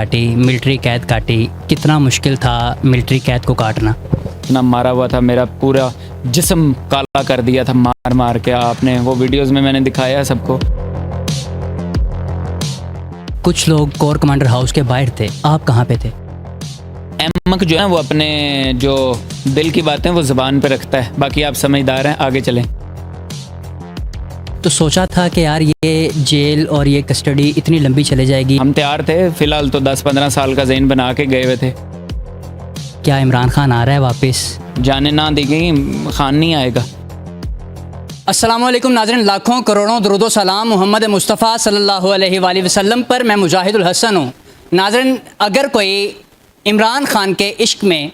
काटी, मिलिट्री कैद काटी, कितना मुश्किल था मिलिट्री कैद को काटना। इतना मारा हुआ था, मेरा पूरा जिस्म काला कर दिया था मार मार के। आपने वो वीडियोस में मैंने दिखाया सबको। कुछ लोग कोर कमांडर हाउस के बाहर थे, आप कहाँ पे थे? अहमक जो है वो अपने जो दिल की बातें वो ज़बान पे रखता है, बाकी आप समझदार हैं, आगे चलें। तो सोचा था कि यार ये जेल और ये कस्टडी इतनी लंबी चले जाएगी। हम तैयार थे, फ़िलहाल तो 10-15 साल का ज़हन बना के गए हुए थे। क्या इमरान खान आ रहा है वापस? जाने ना दी गई, खान नहीं आएगा। अस्सलाम वालेकुम नाज़रीन, लाखों करोड़ों दरूद व सलाम मोहम्मद मुस्तफ़ा सल्लल्लाहु अलैहि वसल्लम पर। मैं मुजाहिदुल हसन हूँ। नाज़रीन, अगर कोई इमरान खान के इश्क में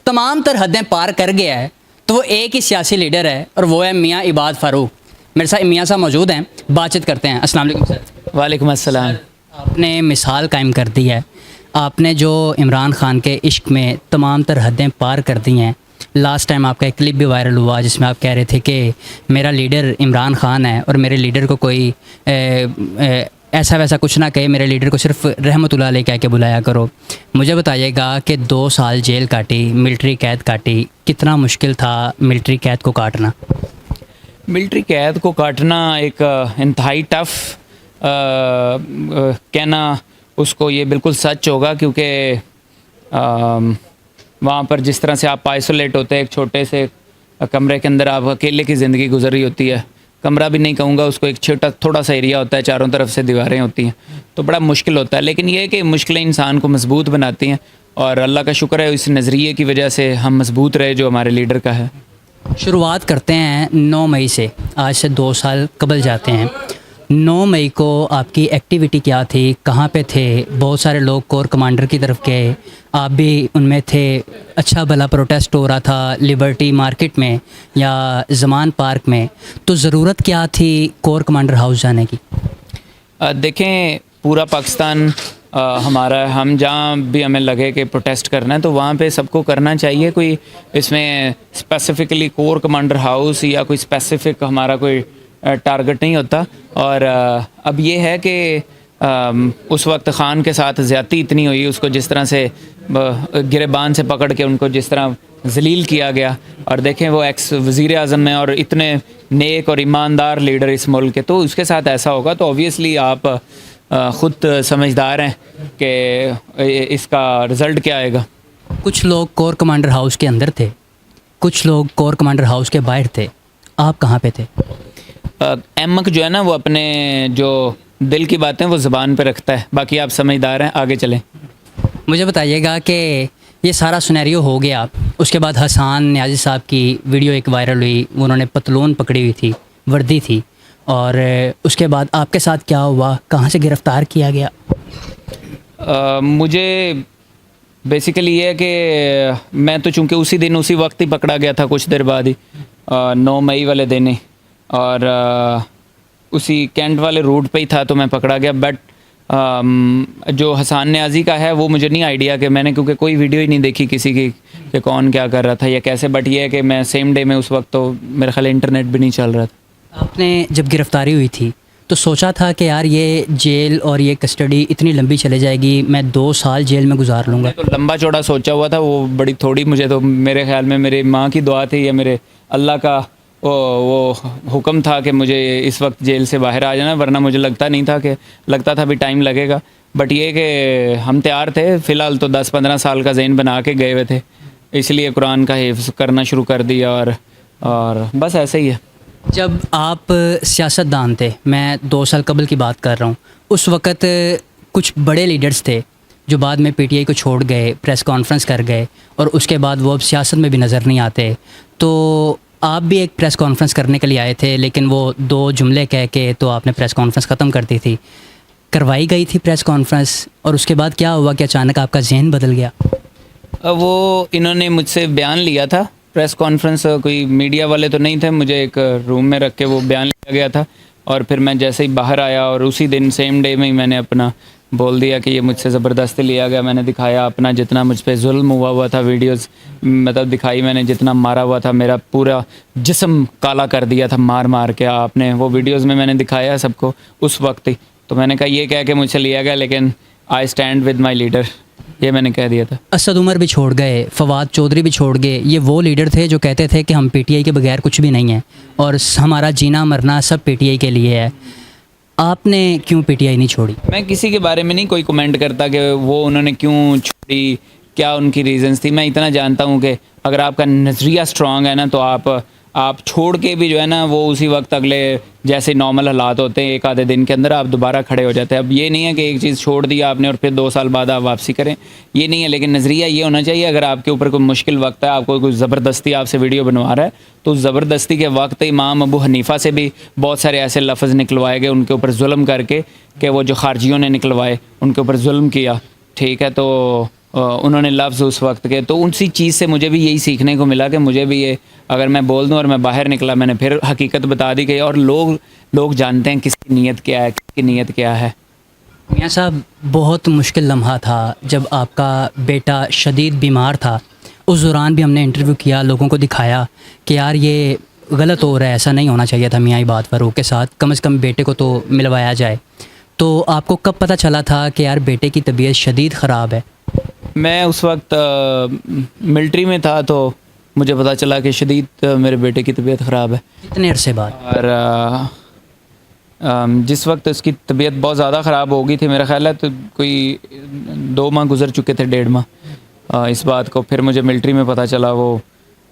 तमाम तर हदें पार कर गया है तो वो एक ही सियासी लीडर है और वो है मियाँ इबाद फ़ारूक। मेरे साथ मियाँ साहब मौजूद हैं, बातचीत करते हैं। अस्सलाम वालेकुम सर। वालेकुम अस्सलाम। आपने मिसाल कायम कर दी है, आपने जो इमरान खान के इश्क में तमाम तर हदें पार कर दी हैं। लास्ट टाइम आपका एक क्लिप भी वायरल हुआ जिसमें आप कह रहे थे कि मेरा लीडर इमरान खान है और मेरे लीडर को कोई ऐसा वैसा कुछ ना कहे, मेरे लीडर को सिर्फ रहमतुल्लाह अलैह कह के बुलाया करो। मुझे बताइएगा कि 2 साल जेल काटी, मिलिट्री कैद काटी, कितना मुश्किल था मिलिट्री कैद को काटना? मिलिट्री कैद को काटना एक इंतहाई टफ कहना उसको ये बिल्कुल सच होगा, क्योंकि वहाँ पर जिस तरह से आप आइसोलेट होते हैं, एक छोटे से कमरे के अंदर आप अकेले की ज़िंदगी गुजर रही होती है। कमरा भी नहीं कहूँगा उसको, एक छोटा थोड़ा सा एरिया होता है, चारों तरफ से दीवारें होती हैं, तो बड़ा मुश्किल होता है। लेकिन ये है कि मुश्किलें इंसान को मजबूत बनाती हैं और अल्लाह का शुक्र है इस नज़रिए की वजह से हम मजबूत रहे जो हमारे लीडर का है। शुरुआत करते हैं 9 मई से, आज से 2 साल कबल जाते हैं। 9 मई को आपकी एक्टिविटी क्या थी, कहाँ पे थे? बहुत सारे लोग कोर कमांडर की तरफ गए, आप भी उनमें थे। अच्छा भला प्रोटेस्ट हो रहा था लिबर्टी मार्केट में या ज़मान पार्क में, तो ज़रूरत क्या थी कोर कमांडर हाउस जाने की? देखें, पूरा पाकिस्तान हमारा, हम जहाँ भी हमें लगे कि प्रोटेस्ट करना है तो वहाँ पे सबको करना चाहिए। कोई इसमें स्पेसिफ़िकली कोर कमांडर हाउस या कोई स्पेसिफ़िक हमारा कोई टारगेट नहीं होता। और अब ये है कि उस वक्त ख़ान के साथ ज़्यादती इतनी हुई, उसको जिस तरह से गिरेबान से पकड़ के उनको जिस तरह जलील किया गया। और देखें वो एक्स वज़ीर आज़म है और इतने नेक और ईमानदार लीडर इस मुल्क के, तो उसके साथ ऐसा होगा तो ऑब्वियसली आप ख़ुद समझदार हैं कि इसका रिज़ल्ट क्या आएगा। कुछ लोग कोर कमांडर हाउस के अंदर थे, कुछ लोग कोर कमांडर हाउस के बाहर थे, आप कहाँ पे थे? अहमक जो है ना वो अपने जो दिल की बातें वो ज़बान पे रखता है, बाकी आप समझदार हैं, आगे चलें। मुझे बताइएगा कि ये सारा सिनेरियो हो गया, उसके बाद हसन न्याज़ी साहब की वीडियो एक वायरल हुई, उन्होंने पतलून पकड़ी हुई थी, वर्दी थी, और उसके बाद आपके साथ क्या हुआ, कहाँ से गिरफ़्तार किया गया? मुझे बेसिकली ये है कि मैं तो चूँकि उसी दिन उसी वक्त ही पकड़ा गया था, कुछ देर बाद ही 9 मई वाले दिन ही, और उसी कैंट वाले रूट पे ही था तो मैं पकड़ा गया। बट जो हसन न्याज़ी का है वो मुझे नहीं आइडिया, कि मैंने क्योंकि कोई वीडियो ही नहीं देखी किसी की कि कौन क्या कर रहा था या कैसे। बट ये है कि मैं सेम डे में उस वक्त तो मेरे ख्याल इंटरनेट भी नहीं चल रहा था। आपने जब गिरफ़्तारी हुई थी तो सोचा था कि यार ये जेल और ये कस्टडी इतनी लंबी चले जाएगी, मैं 2 साल जेल में गुजार लूँगा? तो लंबा चौड़ा सोचा हुआ था, वो बड़ी थोड़ी, मुझे तो मेरे ख्याल में मेरी माँ की दुआ थी या मेरे अल्लाह का वो हुक्म था कि मुझे इस वक्त जेल से बाहर आ जाना, वरना मुझे लगता था भी टाइम लगेगा। बट ये कि हम तैयार थे, फ़िलहाल तो 10-15 साल का ज़हन बना के गए हुए थे, इसलिए कुरान का हिफ्ज़ करना शुरू कर दिया और बस ऐसे ही है। जब आप सियासतदान थे, मैं 2 साल कबल की बात कर रहा हूँ, उस वक़्त कुछ बड़े लीडर्स थे जो बाद में पीटीआई को छोड़ गए, प्रेस कॉन्फ्रेंस कर गए और उसके बाद वो अब सियासत में भी नज़र नहीं आते। तो आप भी एक प्रेस कॉन्फ्रेंस करने के लिए आए थे, लेकिन वो 2 जुमले कह के तो आपने प्रेस कॉन्फ्रेंस ख़त्म कर दी थी। करवाई गई थी प्रेस कॉन्फ्रेंस और उसके बाद क्या हुआ कि अचानक आपका जहन बदल गया? वो इन्होंने मुझसे बयान लिया था, प्रेस कॉन्फ्रेंस कोई मीडिया वाले तो नहीं थे, मुझे एक रूम में रख के वो बयान लिया गया था। और फिर मैं जैसे ही बाहर आया और उसी दिन सेम डे में ही मैंने अपना बोल दिया कि ये मुझसे ज़बरदस्ती लिया गया। मैंने दिखाया अपना जितना मुझ पे जुल्म हुआ था, वीडियोस मतलब दिखाई मैंने, जितना मारा हुआ था, मेरा पूरा जिस्म काला कर दिया था मार मार के। आपने वो वीडियोस में मैंने दिखाया सबको उस वक्त ही। तो मैंने कहा ये कह के मुझसे लिया गया, लेकिन I stand with my leader, ये मैंने कह दिया था। असद उमर भी छोड़ गए, फवाद चौधरी भी छोड़ गए, ये वो लीडर थे जो कहते थे कि हम पीटीआई के बगैर कुछ भी नहीं है और हमारा जीना मरना सब पीटीआई के लिए है। आपने क्यों पीटीआई नहीं छोड़ी? मैं किसी के बारे में नहीं कोई कमेंट करता कि वो उन्होंने क्यों छोड़ी, क्या उनकी रीजंस थी। मैं इतना जानता हूँ कि अगर आपका नज़रिया स्ट्रांग है ना तो आप छोड़ के भी जो है ना वो उसी वक्त अगले जैसे नॉर्मल हालात होते हैं एक आधे दिन के अंदर आप दोबारा खड़े हो जाते हैं। अब ये नहीं है कि एक चीज़ छोड़ दी आपने और फिर 2 साल बाद आप वापसी करें, ये नहीं है। लेकिन नज़रिया ये होना चाहिए, अगर आपके ऊपर कोई मुश्किल वक्त है, आपको कोई ज़बरदस्ती आपसे वीडियो बनवा रहा है, तो ज़बरदस्ती के वक्त इमाम अबू हनीफ़ा से भी बहुत सारे ऐसे लफ्ज़ निकलवाए गए उनके ऊपर जुल्म करके कि वो जो खारजियों ने निकलवाए उनके ऊपर जुल्म किया, ठीक है। तो उन्होंने लफ्ज़ उस वक्त के, तो उसी चीज़ से मुझे भी यही सीखने को मिला कि मुझे भी ये अगर मैं बोल दूं और मैं बाहर निकला, मैंने फिर हकीकत बता दी गई और लोग जानते हैं किसकी नीयत क्या है, किसकी नीयत क्या है। मियाँ साहब, बहुत मुश्किल लम्हा था जब आपका बेटा शदीद बीमार था। उस दौरान भी हमने इंटरव्यू किया, लोगों को दिखाया कि यार ये गलत हो रहा है, ऐसा नहीं होना चाहिए था मियाँ इबाद फ़ारूक के साथ, कम से कम बेटे को तो मिलवाया जाए। तो आपको कब पता चला था कि यार बेटे की तबीयत शदीद ख़राब है? मैं उस वक्त मिलिट्री में था तो मुझे पता चला कि शदीद मेरे बेटे की तबीयत ख़राब है। कितने अरसे बाद? और जिस वक्त उसकी तबीयत बहुत ज़्यादा ख़राब हो गई थी, मेरा ख़्याल है तो कोई 2 माह गुजर चुके थे, 1.5 माह इस बात को। फिर मुझे मिलिट्री में पता चला, वो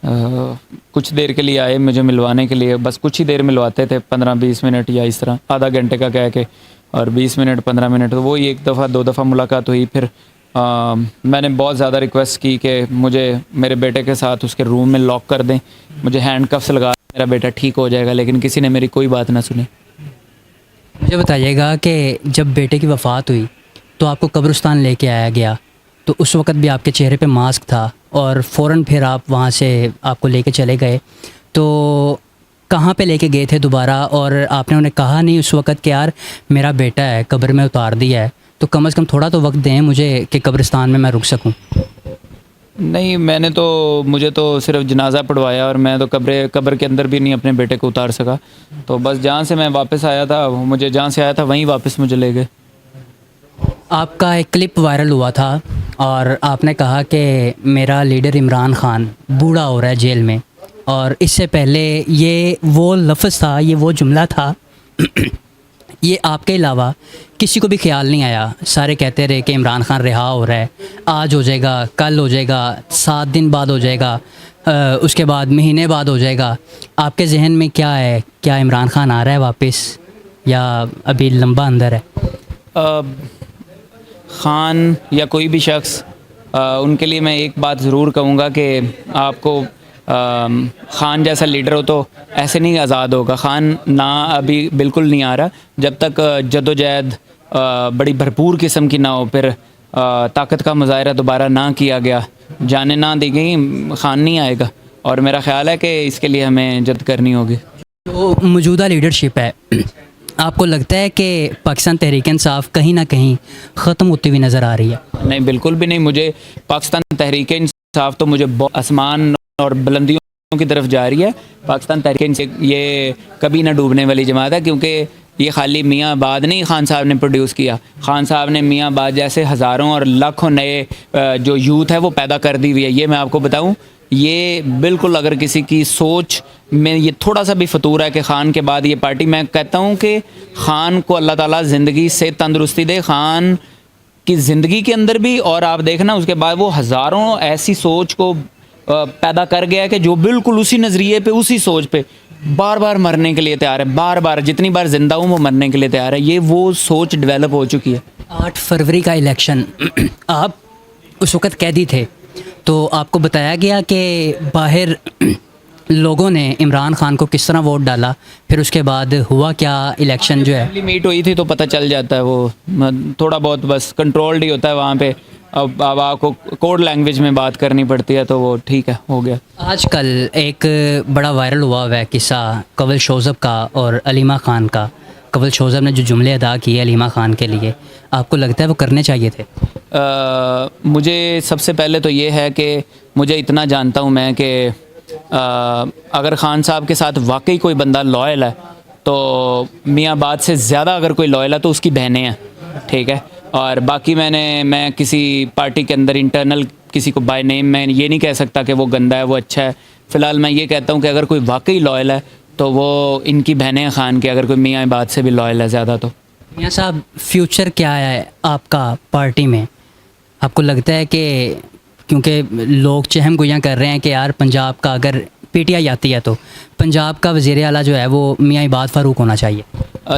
कुछ देर के लिए आए मुझे मिलवाने के लिए, बस कुछ ही देर मिलवाते थे, 15-20 मिनट या इस तरह, आधा घंटे का कह के, और 20 मिनट 15 मिनट, तो वही 1 दफ़ा 2 दफ़ा मुलाकात हुई। फिर मैंने बहुत ज़्यादा रिक्वेस्ट की कि मुझे मेरे बेटे के साथ उसके रूम में लॉक कर दें, मुझे हैंड कफ्स लगा, मेरा बेटा ठीक हो जाएगा, लेकिन किसी ने मेरी कोई बात ना सुनी। मुझे बताइएगा कि जब बेटे की वफ़ात हुई तो आपको कब्रिस्तान लेके आया गया, तो उस वक़्त भी आपके चेहरे पे मास्क था और फ़ौरन फिर आप वहाँ से आपको लेके चले गए, तो कहाँ पे लेके गए थे दोबारा? और आपने उन्हें कहा नहीं उस वक़्त कि यार मेरा बेटा है, कब्र में उतार दिया है, तो कम से कम थोड़ा तो वक्त दें मुझे कि कब्रिस्तान में मैं रुक सकूं? नहीं, मुझे तो सिर्फ जनाजा पढ़वाया और मैं तो कब्र के अंदर भी नहीं अपने बेटे को उतार सका। तो बस जहाँ से मैं वापस आया था, मुझे जहाँ से आया था वहीं वापस मुझे ले गए। आपका एक क्लिप वायरल हुआ था और आपने कहा कि मेरा लीडर इमरान खान बूढ़ा हो रहा है जेल में, और इससे पहले ये वो लफ्ज़ था, ये वो जुमला था ये आपके अलावा किसी को भी ख्याल नहीं आया। सारे कहते रहे कि इमरान खान रिहा हो रहा है, आज हो जाएगा, कल हो जाएगा, 7 दिन बाद हो जाएगा, उसके बाद महीने बाद हो जाएगा। आपके जहन में क्या है, क्या इमरान खान आ रहा है वापस या अभी लंबा अंदर है? ख़ान या कोई भी शख्स, उनके लिए मैं एक बात ज़रूर कहूँगा कि आपको ख़ान जैसा लीडर हो तो ऐसे नहीं आज़ाद होगा। ख़ान ना अभी बिल्कुल नहीं आ रहा, जब तक जद्दोजहद बड़ी भरपूर किस्म की ना हो, फिर ताकत का मुजाहरा दोबारा ना किया गया, जाने ना दी गई, ख़ान नहीं आएगा। और मेरा ख़्याल है कि इसके लिए हमें जद करनी होगी। तो मौजूदा लीडरशिप है, आपको लगता है कि पाकिस्तान तहरीक इंसाफ कहीं ना कहीं ख़त्म होती हुई नज़र आ रही है? नहीं, बिल्कुल भी नहीं। मुझे पाकिस्तान तहरीक इंसाफ तो मुझे आसमान और बुलंदियों की तरफ जा रही है। पाकिस्तान तहरीक इंसाफ ये कभी ना डूबने वाली जमात है, क्योंकि ये खाली मियाँ आबाद नहीं खान साहब ने प्रोड्यूस किया। खान साहब ने मियाँ आबाद जैसे हज़ारों और लाखों नए जो यूथ है वो पैदा कर दी हुई है। ये मैं आपको बताऊं, ये बिल्कुल अगर किसी की सोच में ये थोड़ा सा भी फतूर है कि ख़ान के बाद ये पार्टी, मैं कहता हूँ कि ख़ान को अल्लाह ताला ज़िंदगी से तंदुरुस्ती दे, ख़ान की ज़िंदगी के अंदर भी, और आप देखना उसके बाद वो हज़ारों ऐसी सोच को पैदा कर गया है कि जो बिल्कुल उसी नज़रिए पे, उसी सोच पे बार बार मरने के लिए तैयार है, बार बार जितनी बार ज़िंदा हूँ वो मरने के लिए तैयार है। ये वो सोच डेवलप हो चुकी है। 8 फरवरी का इलेक्शन आप उस वक़्त कैदी थे, तो आपको बताया गया कि बाहर लोगों ने इमरान खान को किस तरह वोट डाला, फिर उसके बाद हुआ क्या इलेक्शन जो है? मीट हुई थी तो पता चल जाता है, वो थोड़ा बहुत बस कंट्रोल्ड ही होता है वहाँ पे। अब आपको कोड लैंग्वेज में बात करनी पड़ती है, तो वो ठीक है, हो गया। आजकल एक बड़ा वायरल हुआ है किस्सा कवल शोज़ब का और अलीमा ख़ान का। कवल शोज़ब ने जो जुमले अदा किए अलीमा ख़ान के लिए, आपको लगता है वो करने चाहिए थे? मुझे सबसे पहले तो ये है कि मुझे इतना जानता हूँ मैं कि अगर ख़ान साहब के साथ वाकई कोई बंदा लॉयल है तो मियाँ बाद से ज़्यादा अगर कोई लॉयल है तो उसकी बहनें हैं, ठीक है। और बाकी मैं किसी पार्टी के अंदर इंटरनल किसी को बाय नेम मैं ये नहीं कह सकता कि वो गंदा है वो अच्छा है। फ़िलहाल मैं ये कहता हूँ कि अगर कोई वाकई लॉयल है तो वो इनकी बहनें खान के, अगर कोई मियाँ इबाद से भी लॉयल है ज़्यादा तो। मियाँ साहब, फ्यूचर क्या है आपका पार्टी में? आपको लगता है कि क्योंकि लोग चहम गुइयाँ कर रहे हैं कि यार पंजाब का अगर पीटीआई आती है तो पंजाब का वज़ीर आला जो है वो मियाँ इबाद फ़ारूक होना चाहिए?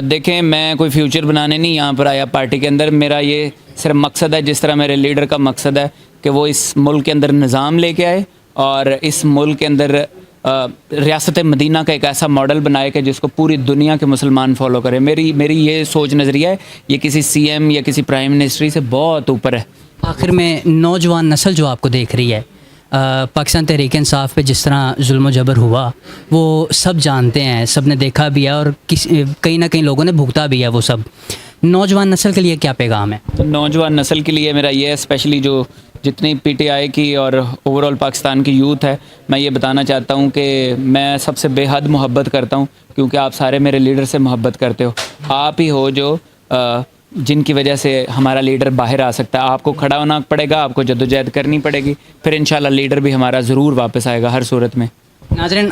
देखें, मैं कोई फ्यूचर बनाने नहीं यहाँ पर आया पार्टी के अंदर। मेरा ये सिर्फ मकसद है, जिस तरह मेरे लीडर का मकसद है कि वो इस मुल्क के अंदर निज़ाम लेके आए और इस मुल्क के अंदर रियासत मदीना का एक ऐसा मॉडल बनाए कि जिसको पूरी दुनिया के मुसलमान फॉलो करें। मेरी ये सोच नज़रिया है, ये किसी सीएम या किसी प्राइम मिनिस्ट्री से बहुत ऊपर है। आखिर में नौजवान नस्ल जो आपको देख रही है, पाकिस्तान तहरीक इंसाफ पे जिस तरह जुल्म जबर हुआ वो सब जानते हैं, सब ने देखा भी है और कहीं ना कहीं लोगों ने भुगता भी है वो सब। नौजवान नस्ल के लिए क्या पैगाम है? तो नौजवान नस्ल के लिए मेरा ये है, स्पेशली जो जितनी पीटीआई की और ओवरऑल पाकिस्तान की यूथ है, मैं ये बताना चाहता हूँ कि मैं सबसे बेहद मोहब्बत करता हूँ, क्योंकि आप सारे मेरे लीडर से मोहब्बत करते हो। आप ही हो जो जिनकी वजह से हमारा लीडर बाहर आ सकता है। आपको खड़ा होना पड़ेगा, आपको जद्दोजहद करनी पड़ेगी, फिर इंशाल्लाह लीडर भी हमारा ज़रूर वापस आएगा हर सूरत में। नाज़रीन,